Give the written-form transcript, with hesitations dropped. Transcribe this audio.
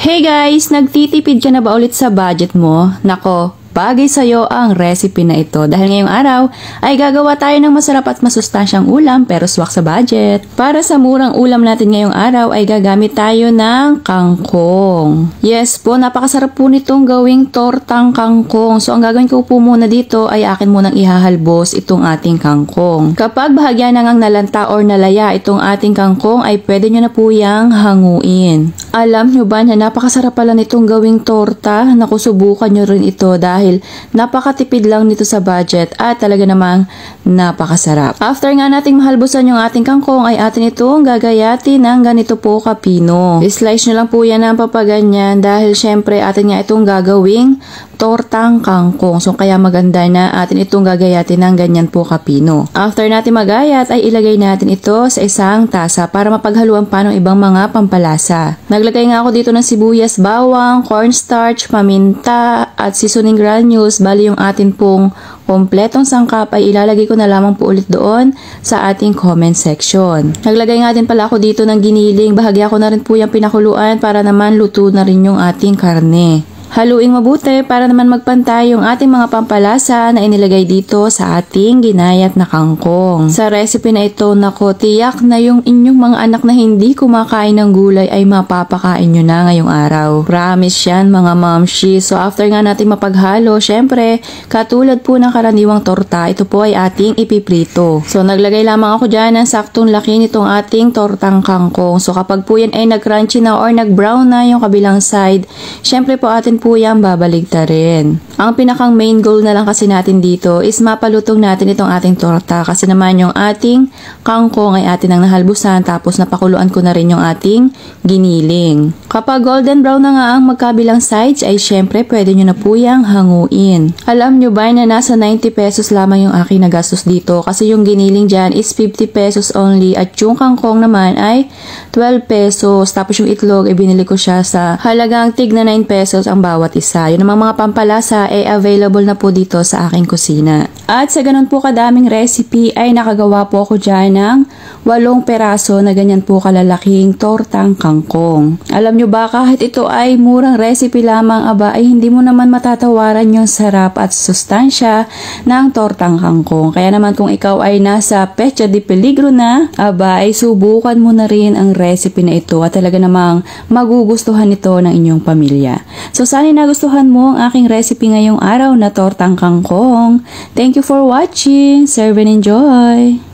Hey guys! Nagtitipid ka na ba ulit sa budget mo? Nako, bagay sa'yo ang recipe na ito dahil ngayong araw ay gagawa tayo ng masarap at masustansyang ulam pero swak sa budget. Para sa murang ulam natin ngayong araw ay gagamit tayo ng kangkong. Yes po, napakasarap po nitong gawing tortang kangkong. So ang gagawin ko po muna dito ay akin munang ihahalbos itong ating kangkong. Kapag bahagya na ngang nalanta or nalaya itong ating kangkong ay pwede nyo na po yang hanguin. Alam nyo ba na napakasarap pala nitong gawing torta? Naku, subukan nyo rin ito dahil napakatipid lang nito sa budget at talaga namang napakasarap. After nga nating mahalbusan yung ating kangkong ay atin itong gagayatin ng ganito po kapino. I-slice nyo lang po yan ng papaganyan dahil syempre atin nga itong gagawing tortang kangkong. So kaya maganda na atin itong gagayatin ng ganyan po kapino. After natin magayat ay ilagay natin ito sa isang tasa para mapaghaluan pa ng ibang mga pampalasa. Naglagay nga ako dito ng sibuyas, bawang, cornstarch, paminta at seasoning granules. Bali yung atin pong kompletong sangkap ay ilalagay ko na lamang po ulit doon sa ating comment section. Naglagay nga din pala ako dito ng giniling. Bahagya ko na rin po yung pinakuluan para naman luto na rin yung ating karne. Haluing mabuti para naman magpantay yung ating mga pampalasa na inilagay dito sa ating ginayat na kangkong. Sa recipe na ito, nako, tiyak na yung inyong mga anak na hindi kumakain ng gulay ay mapapakain nyo na ngayong araw. Promise yan mga mamshi. So after nga natin mapaghalo, syempre, katulad po ng karaniwang torta, ito po ay ating ipiprito. So naglagay lamang ako dyan ng saktong laki nitong ating tortang kangkong. So kapag po yan ay nag-crunchy na or nag-brown na yung kabilang side, syempre po atin po yan babaligtarin. Ang pinakang main goal na lang kasi natin dito is mapalutong natin itong ating torta kasi naman yung ating kangkong ay atin ang nahalbusan tapos napakuluan ko na rin yung ating giniling. Kapag golden brown na nga ang magkabilang sides ay syempre pwede nyo na po yung hanguin. Alam nyo ba na nasa 90 pesos lamang yung aking nagastos dito kasi yung giniling dyan is 50 pesos only at yung kangkong naman ay 12 pesos tapos yung itlog ay binili ko siya sa halagang tig na 9 pesos ang bawat isa. Yun ang mga pampalasa ay available na po dito sa aking kusina. At sa ganun po kadaming recipe ay nakagawa po ako dyan ng 8 peraso na ganyan po kalalaking tortang kangkong. Alam nyo ba kahit ito ay murang recipe lamang aba ay hindi mo naman matatawaran yung sarap at sustansya ng tortang kangkong. Kaya naman kung ikaw ay nasa Pecha de Peligro na aba ay subukan mo na rin ang recipe na ito at talaga namang magugustuhan ito ng inyong pamilya. So sana nagustuhan mo ang aking recipe ngayong araw na tortang kangkong. Thank you for watching. Serve and enjoy!